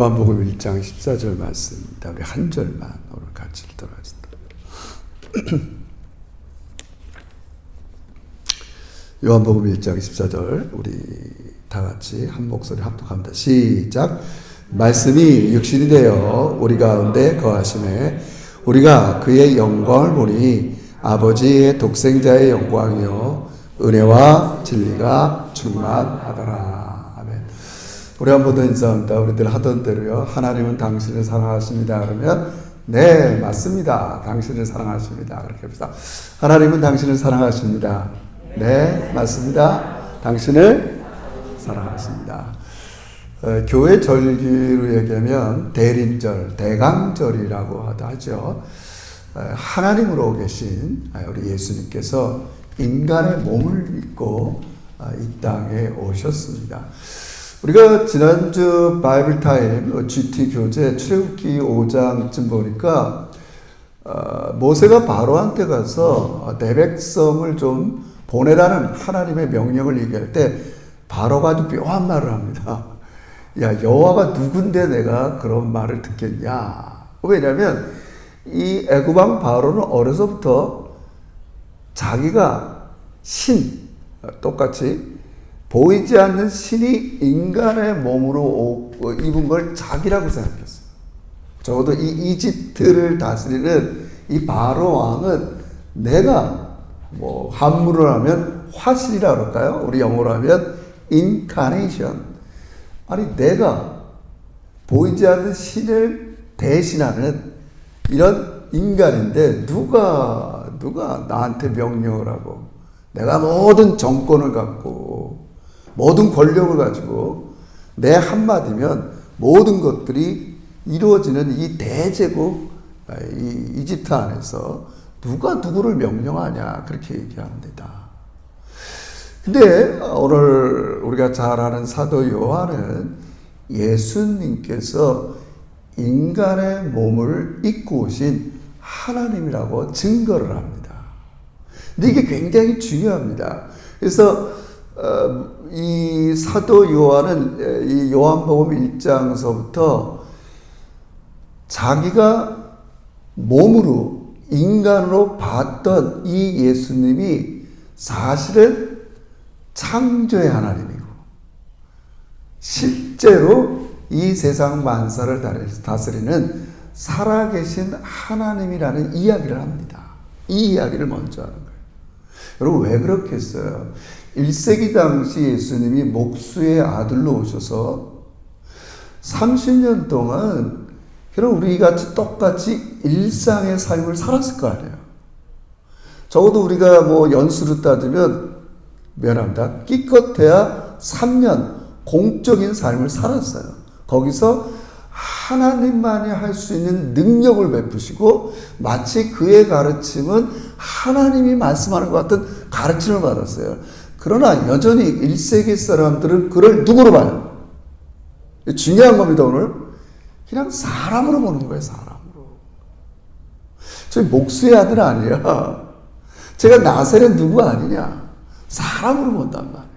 요한복음 1장 14절 말씀입니다. 우리 한 절만 오늘 같이 읽도록 하겠습니다. 요한복음 1장 14절 우리 다 같이 한 목소리 합독합니다. 시작. 말씀이 육신이 되어 우리 가운데 거하심에 우리가 그의 영광을 보니 아버지의 독생자의 영광이요 은혜와 진리가 충만하더라. 우리 한 번 더 인사합니다. 우리들 하던 대로요. 하나님은 당신을 사랑하십니다. 그러면 네 맞습니다. 당신을 사랑하십니다. 그렇게 합시다. 하나님은 당신을 사랑하십니다. 네 맞습니다. 당신을 사랑하십니다. 교회 절기로 얘기하면 대린절, 대강절이라고 하죠. 하나님으로 계신 우리 예수님께서 인간의 몸을 입고 이 땅에 오셨습니다. 우리가 지난주 바이블타임 GT 교재 출애굽기 5장쯤 보니까 모세가 바로한테 가서 내 백성을 좀 보내라는 하나님의 명령을 얘기할 때 바로가 아주 묘한 말을 합니다. 야 여호와가 누군데 내가 그런 말을 듣겠냐. 왜냐하면 이 애굽왕 바로는 어려서부터 자기가 신 똑같이 보이지 않는 신이 인간의 몸으로 입은 걸 자기라고 생각했어요. 적어도 이 이집트를 다스리는 이 바로 왕은 내가 한문으로 하면 화신이라고 그럴까요? 우리 영어로 하면 인카네이션. 아니 내가 보이지 않는 신을 대신하는 이런 인간인데 누가 나한테 명령을 하고 내가 모든 정권을 갖고 모든 권력을 가지고 내 한마디면 모든 것들이 이루어지는 이 대제국 이 이집트 안에서 누가 누구를 명령하냐 그렇게 얘기합니다. 근데 오늘 우리가 잘 아는 사도 요한은 예수님께서 인간의 몸을 입고 오신 하나님이라고 증거를 합니다. 근데 이게 굉장히 중요합니다. 그래서 이 사도 요한은 이 요한복음 1장서부터 자기가 몸으로 인간으로 봤던 이 예수님이 사실은 창조의 하나님이고 실제로 이 세상 만사를 다스리는 살아계신 하나님이라는 이야기를 합니다. 이 이야기를 먼저 하는 거예요. 여러분 왜 그렇게 했어요? 1세기 당시 예수님이 목수의 아들로 오셔서 30년 동안 그럼 우리같이 똑같이 일상의 삶을 살았을 거 아니에요. 적어도 우리가 연수로 따지면 미안합니다. 기껏해야 3년 공적인 삶을 살았어요. 거기서 하나님만이 할 수 있는 능력을 베푸시고 마치 그의 가르침은 하나님이 말씀하는 것 같은 가르침을 받았어요. 그러나 여전히 1세기 사람들은 그를 누구로 봐요? 중요한 겁니다. 오늘 그냥 사람으로 보는 거예요. 사람으로. 저희 목수의 아들 아니야. 제가 나사렛 누구 아니냐. 사람으로 본단 말이에요.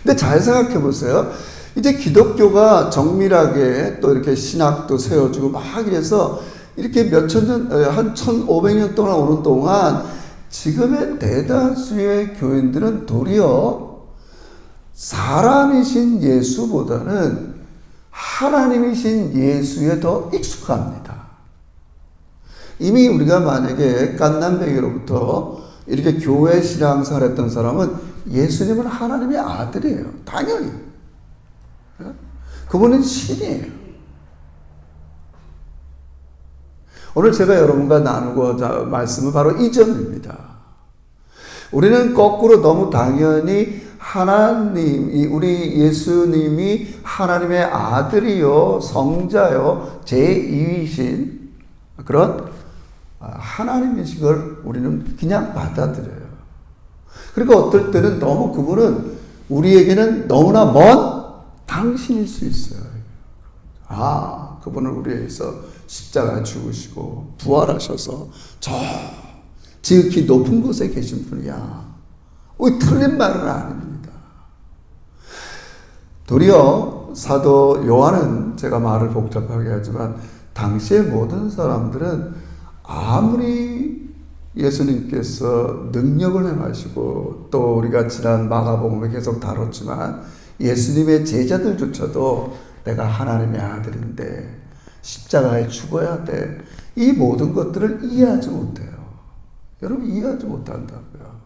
근데 잘 생각해 보세요. 이제 기독교가 정밀하게 또 이렇게 신학도 세워주고 막 이래서 이렇게 몇천 년, 한 1500년 동안 오는 동안 지금의 대다수의 교인들은 도리어 사람이신 예수보다는 하나님이신 예수에 더 익숙합니다. 이미 우리가 만약에 깐난배기로부터 이렇게 교회 신앙생활 했던 사람은 예수님은 하나님의 아들이에요. 당연히. 그분은 신이에요. 오늘 제가 여러분과 나누고자 말씀은 바로 이 점입니다. 우리는 거꾸로 너무 당연히 우리 예수님이 하나님의 아들이요, 성자요, 제2위신 그런 하나님이신 걸 우리는 그냥 받아들여요. 그러니까 어떨 때는 너무 그분은 우리에게는 너무나 먼 당신일 수 있어요. 그분은 우리에 위해서 십자가에 죽으시고 부활하셔서 저 지극히 높은 곳에 계신 분이야. 틀린 말은 아닙니다. 도리어 사도 요한은 제가 말을 복잡하게 하지만 당시의 모든 사람들은 아무리 예수님께서 능력을 행하시고 또 우리가 지난 마가복음을 계속 다뤘지만 예수님의 제자들조차도 내가 하나님의 아들인데 십자가에 죽어야 돼. 이 모든 것들을 이해하지 못해요. 여러분 이해하지 못한다고요.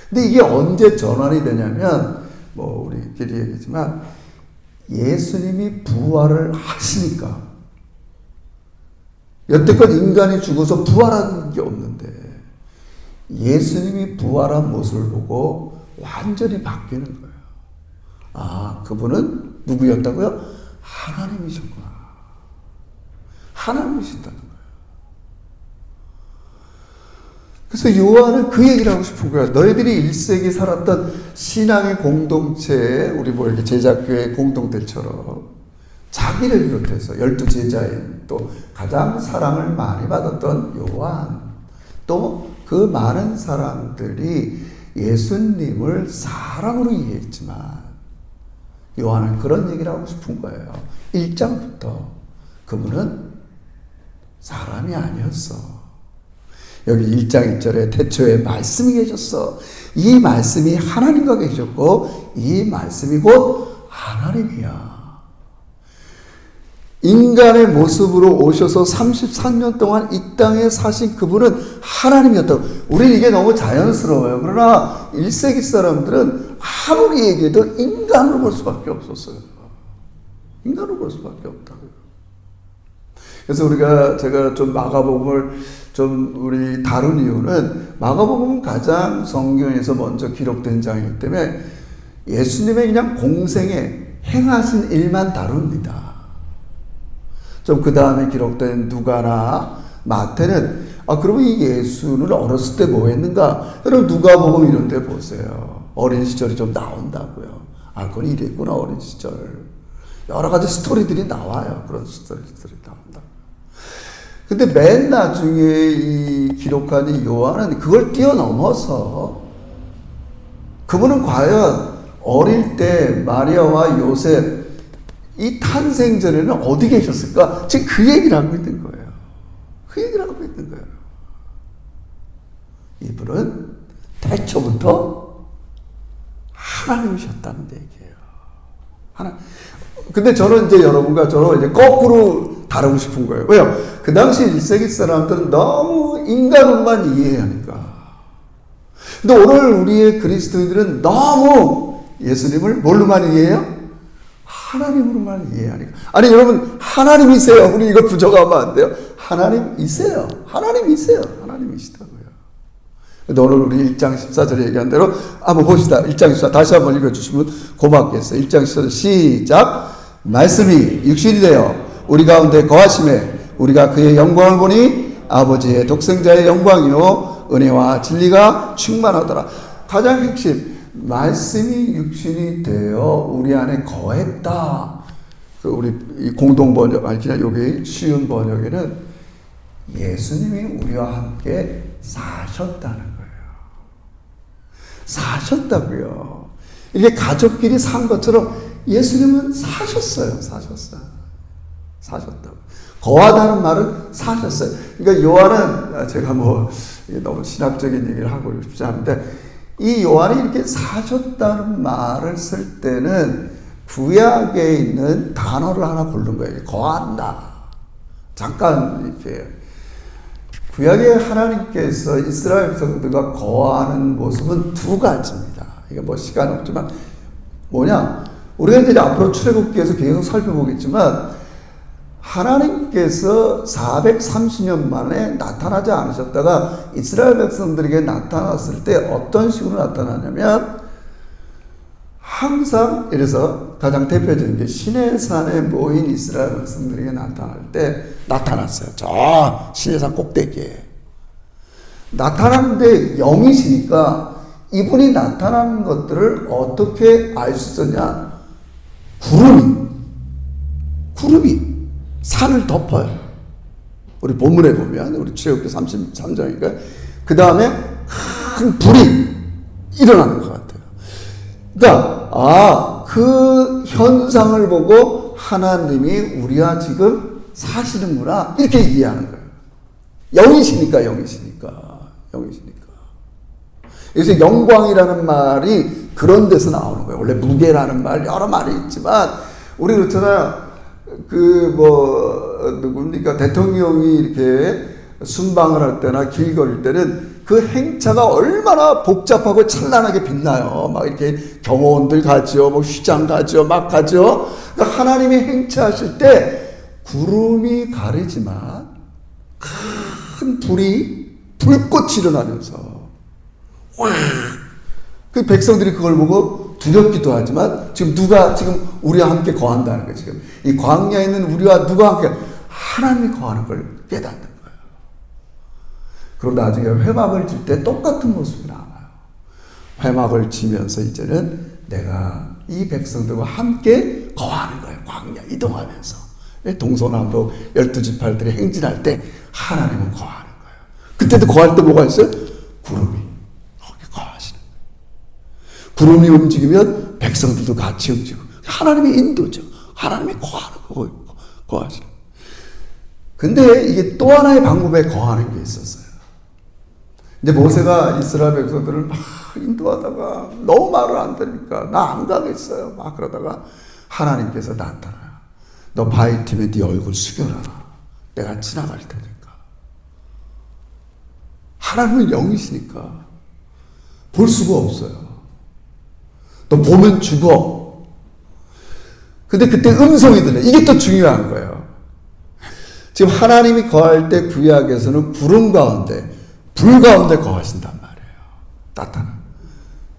근데 이게 언제 전환이 되냐면 뭐 우리끼리 얘기지만 예수님이 부활을 하시니까 여태껏 인간이 죽어서 부활한 게 없는데 예수님이 부활한 모습을 보고 완전히 바뀌는 거예요. 아, 그분은 누구였다고요? 하나님이셨구나. 하나님이신다는 거예요. 그래서 요한은 그 얘기를 하고 싶은 거야. 너희들이 1세기 살았던 신앙의 공동체에 우리 뭐 이렇게 제자교회 공동체처럼 자기를 비롯해서 12제자인 또 가장 사랑을 많이 받았던 요한 또 그 많은 사람들이 예수님을 사랑으로 이해했지만 요한은 그런 얘기를 하고 싶은 거예요. 1장부터 그분은 사람이 아니었어. 여기 1장 1절에 태초에 말씀이 계셨어. 이 말씀이 하나님과 계셨고 이 말씀이 곧 하나님이야. 인간의 모습으로 오셔서 33년 동안 이 땅에 사신 그분은 하나님이었다고. 우리는 이게 너무 자연스러워요. 그러나 1세기 사람들은 아무리 얘기해도 인간으로 볼 수밖에 없었어요. 인간으로 볼 수밖에 없다고요. 그래서 제가 좀 마가복음을 좀 우리 다룬 이유는 마가복음은 가장 성경에서 먼저 기록된 장이기 때문에 예수님의 그냥 공생에 행하신 일만 다룹니다. 좀 그 다음에 기록된 누가나 마태는 그러면 이 예수는 어렸을 때 뭐 했는가? 여러분 누가복음 이런 데 보세요. 어린 시절이 좀 나온다고요. 그건 이랬구나 어린 시절. 여러 가지 스토리들이 나와요. 그런 스토리들이 나온다. 근데 맨 나중에 이 기록한 이 요한은 그걸 뛰어넘어서 그분은 과연 어릴 때 마리아와 요셉 이 탄생 전에는 어디 계셨을까? 지금 그 얘기를 하고 있는 거예요. 그 얘기를 하고 있는 거예요. 이분은 태초부터 하나님이셨다는 얘기예요. 근데 저는 이제 여러분과 저는 이제 거꾸로 다루고 싶은 거예요. 왜요? 그 당시 1세기 사람들은 너무 인간으로만 이해하니까. 근데 오늘 우리의 그리스도인들은 너무 예수님을 뭘로만 이해해요? 하나님으로만 이해하니까. 아니 여러분 하나님이세요. 우리 이거 부정하면 안 돼요. 하나님이세요. 하나님이세요. 하나님이시다고요. 오늘 우리 1장 14절에 얘기한 대로 한번 봅시다. 1장 14 다시 한번 읽어주시면 고맙겠어요. 1장 14절 시작. 말씀이 육신이 되어 우리 가운데 거하심에 우리가 그의 영광을 보니 아버지의 독생자의 영광이요 은혜와 진리가 충만하더라. 가장 핵심 말씀이 육신이 되어 우리 안에 거했다. 우리 공동 번역 아니냐 여기 쉬운 번역에는 예수님이 우리와 함께 사셨다는 거예요. 사셨다고요. 이게 가족끼리 산 것처럼 예수님은 사셨어요. 사셨다고. 거하다는 말은 사셨어요. 그러니까 요한은 제가 뭐 너무 신학적인 얘기를 하고 싶지 않은데 이 요한이 이렇게 사셨다는 말을 쓸 때는 구약에 있는 단어를 하나 고른 거예요. 거한다. 잠깐 이렇게 구약에 하나님께서 이스라엘 백성들과 거하는 모습은 두 가지입니다. 이게 뭐 시간 없지만 뭐냐? 우리가 이제 앞으로 출애굽기에서 계속 살펴보겠지만 하나님께서 430년 만에 나타나지 않으셨다가 이스라엘 백성들에게 나타났을 때 어떤 식으로 나타나냐면 항상 이래서 가장 대표적인 게 시내산에 모인 이스라엘 백성들에게 나타날 때 나타났어요. 저 시내산 꼭대기에 나타나는데 영이시니까 이분이 나타나는 것들을 어떻게 알 수 있었냐? 구름이 산을 덮어요. 우리 본문에 보면 우리 출애굽기 33장이니까 그 다음에 큰 불이 일어나는 것 같아요. 그러니까 그 현상을 보고 하나님이 우리와 지금 사시는구나 이렇게 이해하는 거예요. 영이시니까. 그래서 영광이라는 말이 그런 데서 나오는 거예요. 원래 무게라는 말 여러 말이 있지만 우리 그렇잖아. 누굽니까? 대통령이 이렇게 순방을 할 때나 길 걸을 때는 그 행차가 얼마나 복잡하고 찬란하게 빛나요. 막 이렇게 경호원들 가죠. 뭐 휘장 가죠. 막 가죠. 그러니까 하나님이 행차하실 때 구름이 가리지만 큰 불꽃이 일어나면서 와! 그 백성들이 그걸 보고 두렵기도 하지만 지금 우리와 함께 거한다는 거예요. 지금 이 광야에 있는 우리와 누가 함께 하나님이 거하는 걸 깨닫는 거예요. 그럼 나중에 회막을 질 때 똑같은 모습이 나와요. 회막을 지면서 이제는 내가 이 백성들과 함께 거하는 거예요. 광야 이동하면서 동서남북 12지파들이 행진할 때 하나님은 거하는 거예요. 그때도 거할 때 뭐가 있어요? 구름이 거기 거하시는 거예요. 구름이 움직이면 백성들도 같이 움직이고 하나님의 인도죠. 하나님이 거하는 거하시는. 근데 이게 또 하나의 방법에 거하는 게 있었어요. 이제 모세가 이스라엘 백성들을 막 인도하다가 너무 말을 안 들으니까 나 안 가겠어요. 막 그러다가 하나님께서 나타나요. 너 바위 틈에 네 얼굴 숙여라. 내가 지나갈 테니까. 하나님은 영이시니까 볼 수가 없어요. 너 보면 죽어. 근데 그때 음성이 들려. 이게 또 중요한 거예요. 지금 하나님이 거할 때 구약에서는 구름 가운데 불 가운데 거하신단 말이에요. 나타나.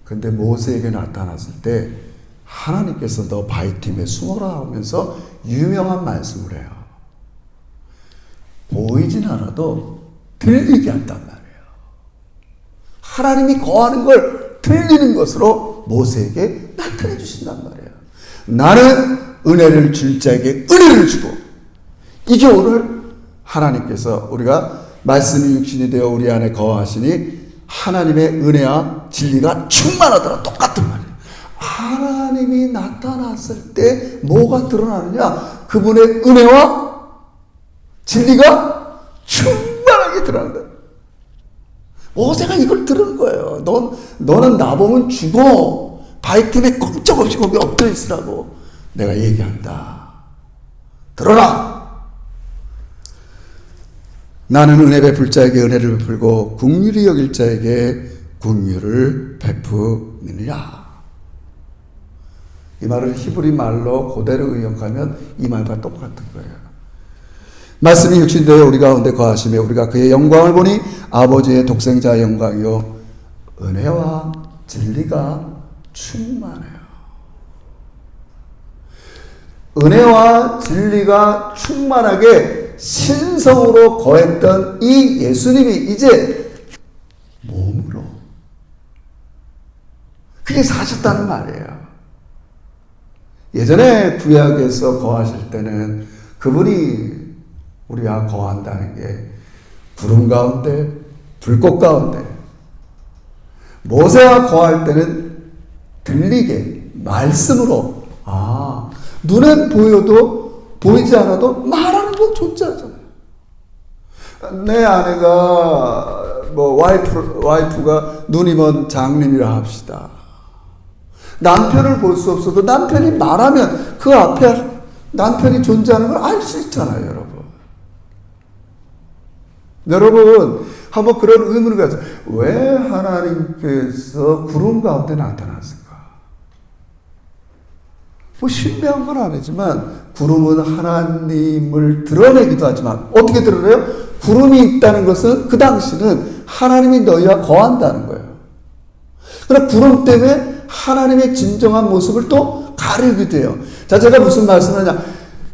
근데 모세에게 나타났을 때 하나님께서 너 바위틈에 숨어라 하면서 유명한 말씀을 해요. 보이진 않아도 들리게 한단 말이에요. 하나님이 거하는 걸 들리는 것으로 모세에게 나타내 주신단 말이에요. 나는 은혜를 줄 자에게 은혜를 주고, 이게 오늘 하나님께서 우리가 말씀이 육신이 되어 우리 안에 거하시니 하나님의 은혜와 진리가 충만하더라. 똑같은 말이에요. 하나님이 나타났을 때 뭐가 드러나느냐? 그분의 은혜와 진리가 충만하게 드러난다. 모세가 이걸 들은 거예요. 너는 나 보면 죽어. 바위틈에 꼼짝없이 거기 엎드려 있으라고 내가 얘기한다. 들어라. 나는 은혜 베풀 자에게 은혜를 베풀고 긍휼히 여길 자에게 긍휼을 베푸느니라. 이 말을 히브리 말로 그대로 의역하면 이 말과 똑같은 거예요. 말씀이 육신되어 우리 가운데 거하시며 우리가 그의 영광을 보니 아버지의 독생자의 영광이요 은혜와 진리가 충만해요. 은혜와 진리가 충만하게 신성으로 거했던 이 예수님이 이제 몸으로 그게 사셨다는 말이에요. 예전에 구약에서 거하실 때는 그분이 우리와 거한다는 게 구름 가운데 불꽃 가운데, 모세와 거할 때는 들리게 말씀으로, 눈엔 보여도 보이지 않아도 말하는 건 존재하잖아요. 내 아내가 와이프가 눈이 먼 장님이라 합시다. 남편을 볼 수 없어도 남편이 말하면 그 앞에 남편이 존재하는 걸 알 수 있잖아요, 여러분. 여러분, 한번 그런 의문을 가져. 왜 하나님께서 구름 가운데 나타났을까? 신비한 건 아니지만, 구름은 하나님을 드러내기도 하지만, 어떻게 드러내요? 구름이 있다는 것은 그 당시는 하나님이 너희와 거한다는 거예요. 그러나 구름 때문에 하나님의 진정한 모습을 또 가리기도 해요. 자, 제가 무슨 말씀을 하냐.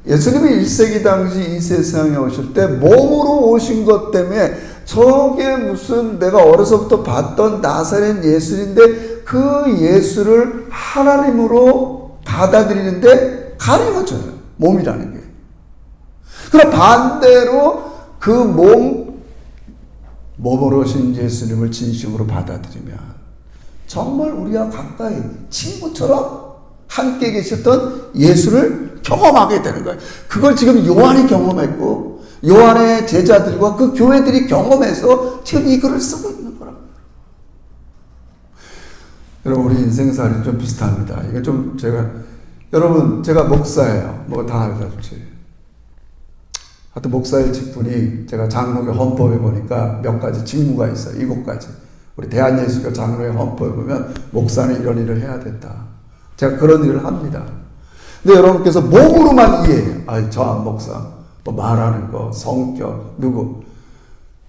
예수님이 1세기 당시 이 세상에 오실 때 몸으로 오신 것 때문에 저게 무슨 내가 어려서부터 봤던 나사렛 예수인데 그 예수를 하나님으로 받아들이는데 가려져요. 몸이라는 게. 그러나 반대로 그 몸으로 오신 예수님을 진심으로 받아들이면 정말 우리와 가까이 친구처럼 함께 계셨던 예수를 경험하게 되는 거예요. 그걸 지금 요한이 경험했고 요한의 제자들과 그 교회들이 경험해서 지금 이 글을 쓰고 있는 거라고요. 여러분, 우리 인생살이 좀 비슷합니다. 이게 좀 여러분, 제가 목사예요. 뭐 다 알다시피. 하여튼 목사의 직분이 제가 장로교 헌법에 보니까 몇 가지 직무가 있어요. 7가지. 우리 대한예수교 장로의 헌법에 보면 목사는 이런 일을 해야 된다. 제가 그런 일을 합니다. 근데 여러분께서 몸으로만 이해해요. 저 목사, 뭐 말하는 거, 성격, 누구.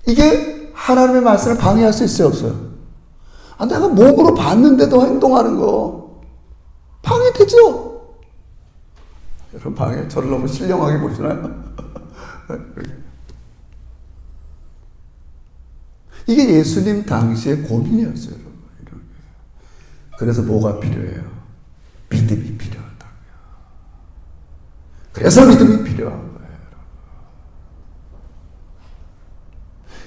이게 하나님의 말씀을 방해할 수 있어요, 없어요? 내가 몸으로 봤는데도 행동하는 거 방해되죠? 여러분, 저를 너무 신령하게 보시나요? 이게 예수님 당시의 고민이었어요, 여러분. 그래서 뭐가 필요해요? 믿음이 필요하다고요. 그래서 믿음이 필요한 거예요, 여러분.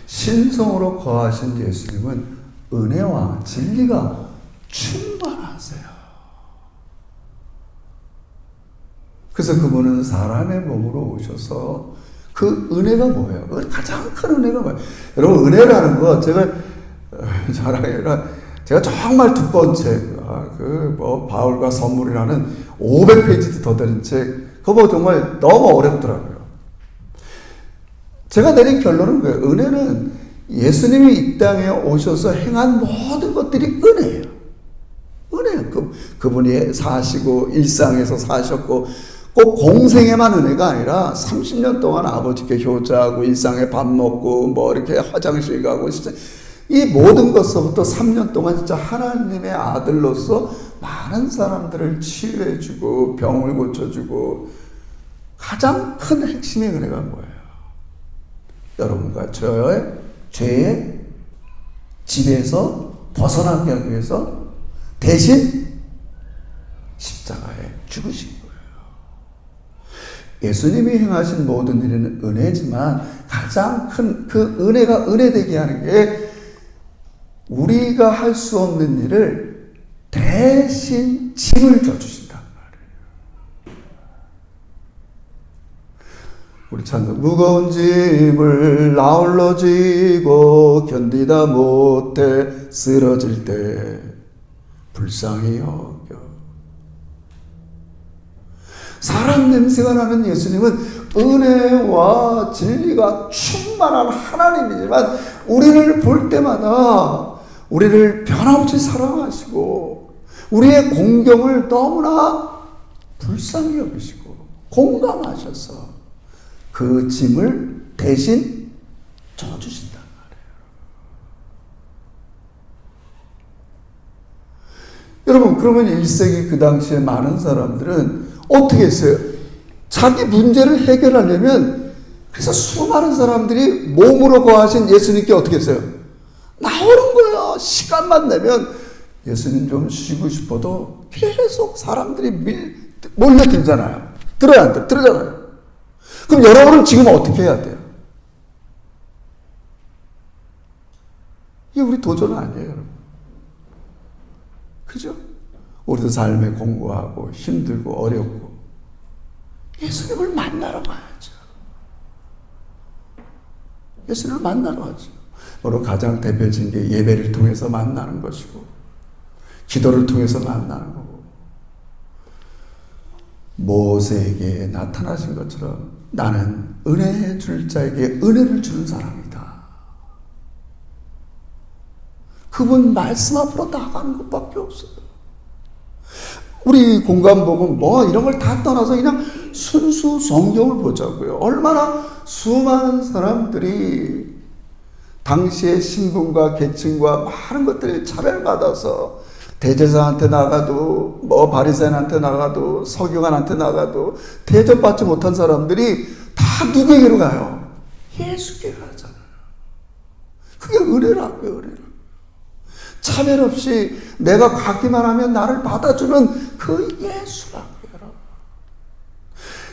신성으로 거하신 예수님은 은혜와 진리가 충만하세요. 그래서 그분은 사람의 몸으로 오셔서 그 은혜가 뭐예요? 가장 큰 은혜가 뭐예요? 여러분, 은혜라는 거 제가 자랑해라. 제가 정말 두꺼운 책, 바울과 선물이라는 500페이지도 더 되는 책, 그거 정말 너무 어렵더라고요. 제가 내린 결론은 뭐예요? 은혜는 예수님이 이 땅에 오셔서 행한 모든 것들이 은혜예요. 은혜예요. 그분이 사시고 일상에서 사셨고 꼭 공생에만 은혜가 아니라 30년 동안 아버지께 효자하고 일상에 밥 먹고 뭐 이렇게 화장실 가고 진짜 이 모든 것서부터 3년 동안 진짜 하나님의 아들로서 많은 사람들을 치유해주고 병을 고쳐주고 가장 큰 핵심의 은혜가 뭐예요? 여러분과 저의 죄의 지배에서 벗어나게 하기 위해서 대신 십자가에 죽으신 거예요. 예수님이 행하신 모든 일은 은혜지만 가장 큰 그 은혜가 은혜되게 하는 게 우리가 할 수 없는 일을 대신 짐을 져주신단 말이에요. 우리 찬송, 무거운 짐을 나홀로 지고 견디다 못해 쓰러질 때 불쌍히 여겨. 사람 냄새가 나는 예수님은 은혜와 진리가 충만한 하나님이지만 우리를 볼 때마다 우리를 변함없이 사랑하시고 우리의 공경을 너무나 불쌍히 여기시고 공감하셔서 그 짐을 대신 져주신단 말이에요. 여러분, 그러면 1세기 그 당시에 많은 사람들은 어떻게 했어요? 자기 문제를 해결하려면 그래서 수많은 사람들이 몸으로 거하신 예수님께 어떻게 했어요? 나오는 거예요. 시간만 내면 예수님 좀 쉬고 싶어도 계속 사람들이 몰려들잖아요. 들어야 안 돼? 들어잖아요. 그럼 여러분은 지금 어떻게 해야 돼요? 이게 우리 도전 아니에요, 여러분. 그죠? 우리도 삶에 공고하고 힘들고 어렵고 예수님을 만나러 가야죠. 예수님을 만나러 가죠. 바로 가장 대표적인 게 예배를 통해서 만나는 것이고 기도를 통해서 만나는 거고 모세에게 나타나신 것처럼 나는 은혜 줄 자에게 은혜를 주는 사람이다. 그분 말씀 앞으로 나가는 것밖에 없어요. 우리 공감복음 뭐 이런 걸 다 떠나서 그냥 순수 성경을 보자고요. 얼마나 수많은 사람들이 당시의 신분과 계층과 많은 것들이 차별받아서 대제사장한테 나가도 뭐 바리새인한테 나가도 서기관한테 나가도 대접받지 못한 사람들이 다 누구에게로 가요? 예수께 가잖아요. 그게 은혜라고요, 은혜라고요. 차별 없이 내가 가기만 하면 나를 받아주는 그 예수라고요.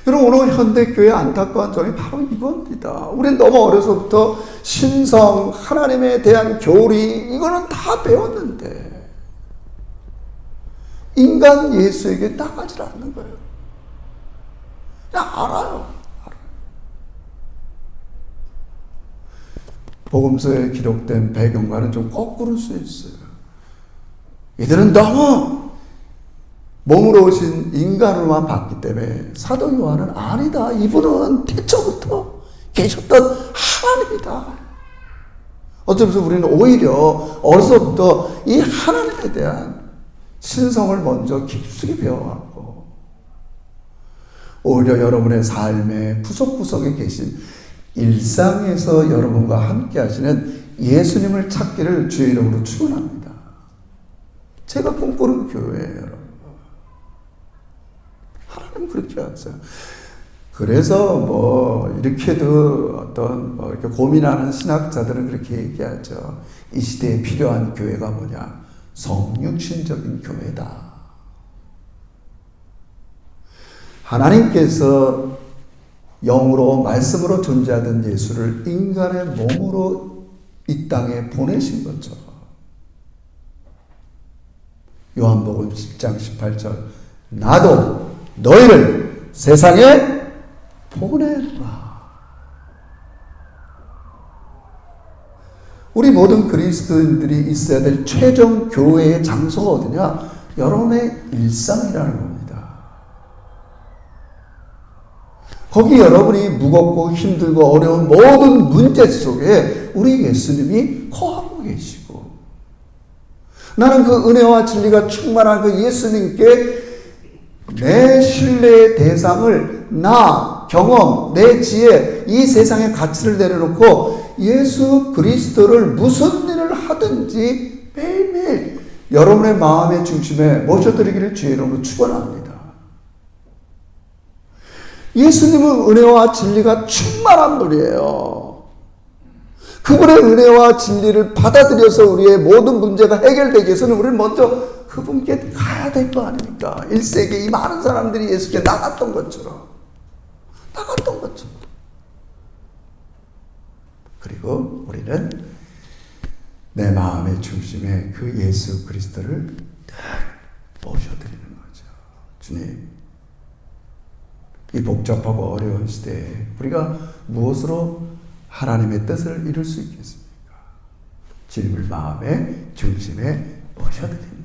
여러분, 오늘 현대교회의 안타까운 점이 바로 이겁니다. 우리는 너무 어려서부터 신성, 하나님에 대한 교리 이거는 다 배웠는데 인간 예수에게 나가지 않는 거예요. 그냥 알아요. 복음서에 기록된 배경과는 좀 거꾸로 수 있어요. 이들은 너무 몸으로 오신 인간으로만 봤기 때문에 사도 요한은 아니다. 이분은 태초부터 계셨던 하나님이다. 어쩌면서 우리는 오히려 어려서부터 이 하나님에 대한 신성을 먼저 깊숙이 배워왔고, 오히려 여러분의 삶의 구석구석에 계신 일상에서 여러분과 함께 하시는 예수님을 찾기를 주의 이름으로 축원합니다. 제가 꿈꾸는 교회예요, 여러분. 하나님 그렇게 하세요. 그래서 이렇게도 어떤 이렇게 고민하는 신학자들은 그렇게 얘기하죠. 이 시대에 필요한 교회가 뭐냐? 성육신적인 교회다. 하나님께서 영으로 말씀으로 존재하던 예수를 인간의 몸으로 이 땅에 보내신 것처럼, 요한복음 10장 18절 나도 너희를 세상에 보내노라. 우리 모든 그리스도인들이 있어야 될 최종 교회의 장소가 어디냐? 여러분의 일상이라는 겁니다. 거기 여러분이 무겁고 힘들고 어려운 모든 문제 속에 우리 예수님이 거하고 계시고, 나는 그 은혜와 진리가 충만한 그 예수님께 내 신뢰의 대상을 나, 경험, 내 지혜, 이 세상의 가치를 내려놓고 예수 그리스도를 무슨 일을 하든지 매일매일 여러분의 마음의 중심에 모셔드리기를 주의 이름으로 축원합니다. 예수님은 은혜와 진리가 충만한 분이에요. 그분의 은혜와 진리를 받아들여서 우리의 모든 문제가 해결되기 위해서는 우리는 먼저 그분께 가야 될 거 아닙니까? 1세기에 이 많은 사람들이 예수께 나갔던 것처럼. 그리고 우리는 내 마음의 중심에 그 예수 그리스도를 늘 모셔드리는 거죠. 주님, 이 복잡하고 어려운 시대에 우리가 무엇으로 하나님의 뜻을 이룰 수 있겠습니까? 주님을 마음의 중심에 모셔드립니다.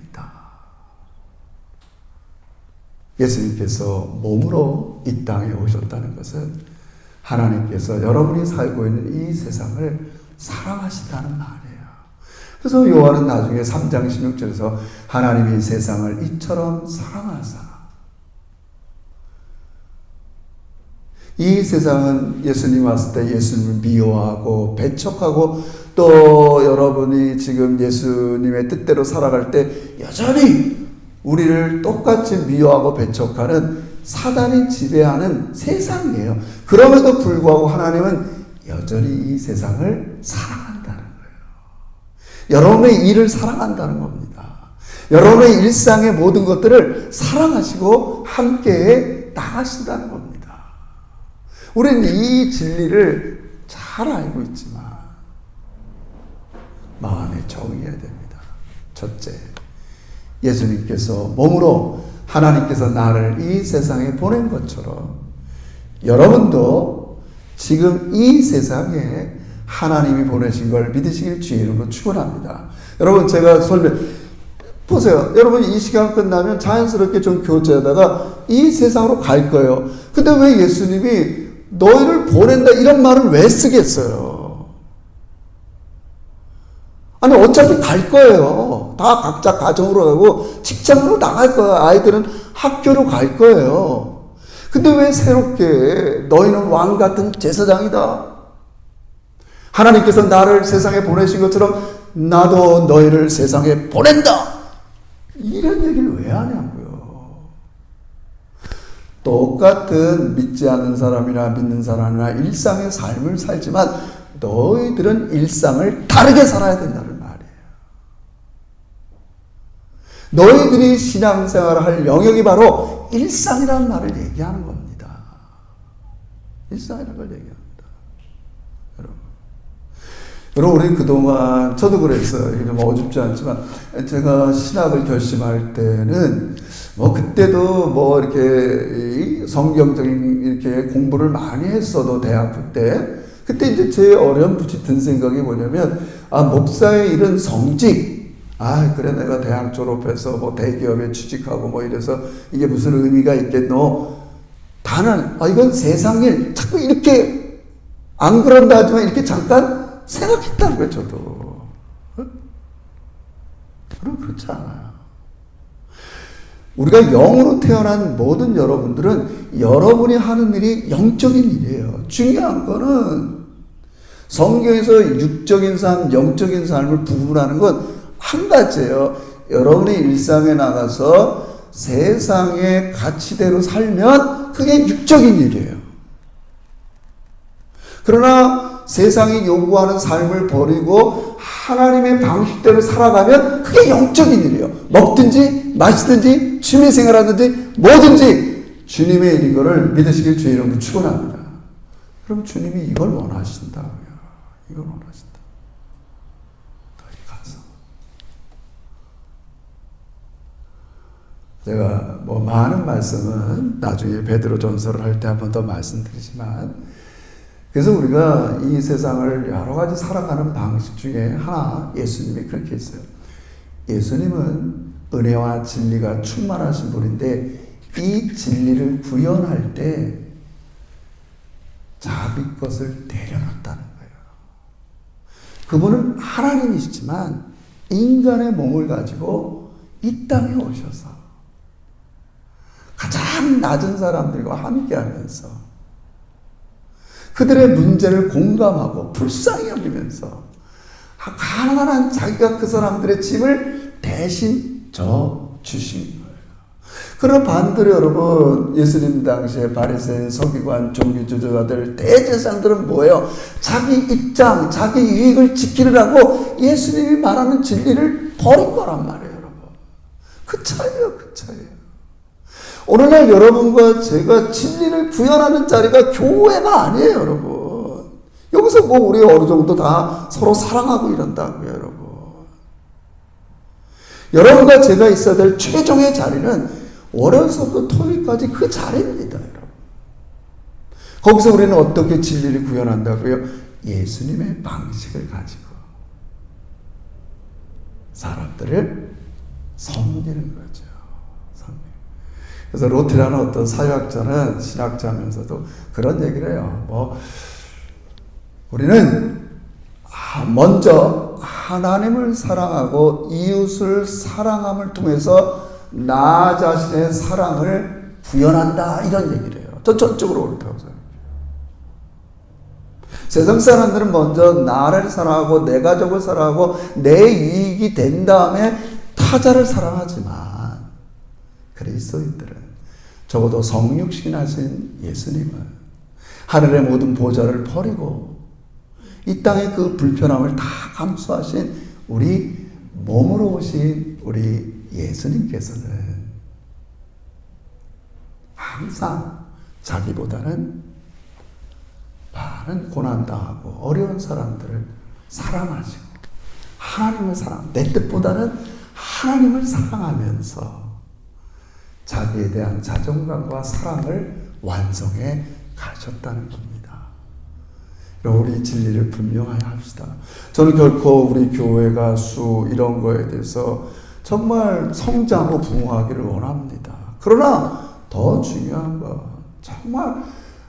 예수님께서 몸으로 이 땅에 오셨다는 것은 하나님께서 여러분이 살고 있는 이 세상을 사랑하신다는 말이에요. 그래서 요한은 나중에 3장 16절에서 하나님이 세상을 이처럼 사랑하사, 이 세상은 예수님 왔을 때 예수님을 미워하고 배척하고, 또 여러분이 지금 예수님의 뜻대로 살아갈 때 여전히 우리를 똑같이 미워하고 배척하는 사단이 지배하는 세상이에요. 그럼에도 불구하고 하나님은 여전히 이 세상을 사랑한다는 거예요. 여러분의 일을 사랑한다는 겁니다. 여러분의 일상의 모든 것들을 사랑하시고 함께 나가신다는 겁니다. 우리는 이 진리를 잘 알고 있지만 마음에 정의해야 됩니다. 첫째, 예수님께서 몸으로 하나님께서 나를 이 세상에 보낸 것처럼 여러분도 지금 이 세상에 하나님이 보내신 걸 믿으시길 주의 이름으로 축원합니다. 여러분, 제가 보세요. 여러분, 이 시간 끝나면 자연스럽게 좀 교제하다가 이 세상으로 갈 거예요. 근데 왜 예수님이 너희를 보낸다 이런 말을 왜 쓰겠어요? 아니, 어차피 갈 거예요. 다 각자 가정으로 가고 직장으로 나갈 거예요. 아이들은 학교로 갈 거예요. 근데 왜 새롭게 너희는 왕 같은 제사장이다, 하나님께서 나를 세상에 보내신 것처럼 나도 너희를 세상에 보낸다, 이런 얘기를 왜 하냐고요. 똑같은 믿지 않는 사람이나 믿는 사람이나 일상의 삶을 살지만 너희들은 일상을 다르게 살아야 된다는 말이에요. 너희들이 신앙생활을 할 영역이 바로 일상이라는 말을 얘기하는 겁니다. 일상이라는 걸 얘기합니다. 여러분, 우리 그동안, 저도 그랬어요. 이게 좀 어줍지 않지만, 제가 신학을 결심할 때는, 그때도 이렇게 성경적인 이렇게 공부를 많이 했어도 대학교 때, 그때 이제 제 어렴풋이 든 생각이 뭐냐면, 목사의 일은 성직. 그래, 내가 대학 졸업해서 대기업에 취직하고 이래서 이게 무슨 의미가 있겠노? 다는, 이건 세상 일. 자꾸 이렇게, 안 그런다 하지만 이렇게 잠깐 생각했다고요, 저도. 그럼 그렇지 않아요. 우리가 영으로 태어난 모든 여러분들은 여러분이 하는 일이 영적인 일이에요. 중요한 거는 성경에서 육적인 삶, 영적인 삶을 구분하는 건 한 가지예요. 여러분이 일상에 나가서 세상의 가치대로 살면 그게 육적인 일이에요. 그러나 세상이 요구하는 삶을 버리고 하나님의 방식대로 살아가면 그게 영적인 일이에요. 먹든지 마시든지 취미생활하든지 뭐든지 주님의 일인 것을 믿으시길 주의 이름으로 축원합니다. 그럼 주님이 이걸 원하신다고요. 이걸 원하신다. 너희 가서. 제가 많은 말씀은 나중에 베드로 전서를 할 때 한 번 더 말씀드리지만, 그래서 우리가 이 세상을 여러 가지 살아가는 방식 중에 하나, 예수님이 그렇게 했어요. 예수님은 은혜와 진리가 충만하신 분인데 이 진리를 구현할 때 자기 것을 내려놨다는 거예요. 그분은 하나님이시지만 인간의 몸을 가지고 이 땅에 오셔서 가장 낮은 사람들과 함께하면서 그들의 문제를 공감하고 불쌍히 여기면서 가난한 자기가 그 사람들의 짐을 대신 져 주신 거예요. 그러나 반대로 여러분, 예수님 당시에 바리새인, 서기관, 종교지도자들, 대제사장들은 뭐예요? 자기 입장, 자기 이익을 지키려고 예수님이 말하는 진리를 버린 거란 말이에요, 여러분. 그 차이예요, 그 차이예요. 오늘날 여러분과 제가 진리를 구현하는 자리가 교회가 아니에요, 여러분. 여기서 우리 어느 정도 다 서로 사랑하고 이런다고요, 여러분. 여러분과 제가 있어야 될 최종의 자리는 월요일서부터 토요일까지 그 자리입니다, 여러분. 거기서 우리는 어떻게 진리를 구현한다고요? 예수님의 방식을 가지고 사람들을 섬기는 거죠. 그래서 로티라는 어떤 사회학자는, 신학자면서도 그런 얘기를 해요. 우리는 먼저 하나님을 사랑하고 이웃을 사랑함을 통해서 나 자신의 사랑을 구현한다, 이런 얘기를 해요. 전 전적으로 옳다고 생각해요. 세상 사람들은 먼저 나를 사랑하고 내 가족을 사랑하고 내 이익이 된 다음에 타자를 사랑하지만, 그리스도인들은 적어도 성육신하신 예수님은 하늘의 모든 보좌를 버리고 이 땅의 그 불편함을 다 감수하신 우리 몸으로 오신 우리 예수님께서는 항상 자기보다는 많은 고난당하고 어려운 사람들을 사랑하시고 하나님을 내 뜻보다는 하나님을 사랑하면서 자기에 대한 자존감과 사랑을 완성해 가셨다는 겁니다. 우리 진리를 분명하게 합시다. 저는 결코 우리 교회가 이런 거에 대해서 정말 성장하고 부흥하기를 원합니다. 그러나 더 중요한 건 정말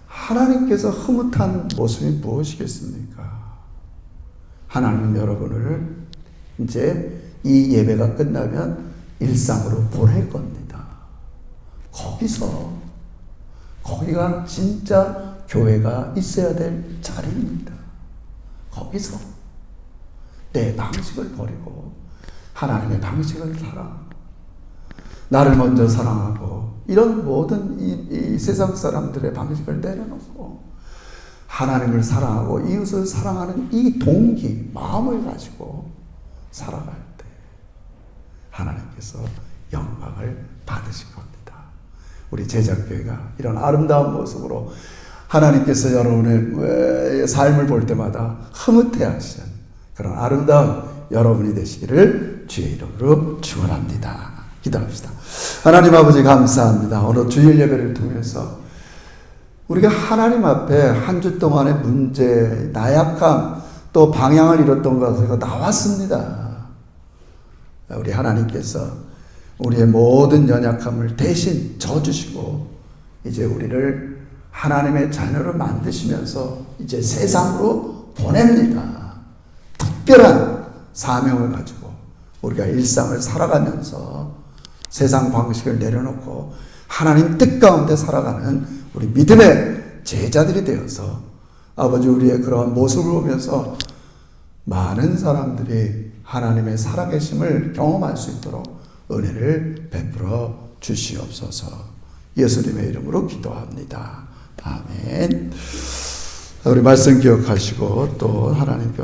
하나님께서 흐뭇한 모습이 무엇이겠습니까? 하나님은 여러분을 이제 이 예배가 끝나면 일상으로 보낼 겁니다. 거기가 진짜 교회가 있어야 될 자리입니다. 거기서 내 방식을 버리고 하나님의 방식을 사랑하고 나를 먼저 사랑하고 이런 모든 이 세상 사람들의 방식을 내려놓고 하나님을 사랑하고 이웃을 사랑하는 이 동기, 마음을 가지고 살아갈 때 하나님께서 영광을 받으실 겁니다. 우리 제작교회가 이런 아름다운 모습으로 하나님께서 여러분의 삶을 볼 때마다 흐뭇해 하시는 그런 아름다운 여러분이 되시기를 주의 이름으로 축원합니다. 기도합시다. 하나님 아버지 감사합니다. 오늘 주일 예배를 통해서 우리가 하나님 앞에 한 주 동안의 문제, 나약함, 또 방향을 잃었던 것이 나왔습니다. 우리 하나님께서 우리의 모든 연약함을 대신 져주시고 이제 우리를 하나님의 자녀로 만드시면서 이제 세상으로 보냅니다. 특별한 사명을 가지고 우리가 일상을 살아가면서 세상 방식을 내려놓고 하나님 뜻 가운데 살아가는 우리 믿음의 제자들이 되어서 아버지 우리의 그러한 모습을 보면서 많은 사람들이 하나님의 살아계심을 경험할 수 있도록 은혜를 베풀어 주시옵소서. 예수님의 이름으로 기도합니다. 아멘. 우리 말씀 기억하시고 또 하나님께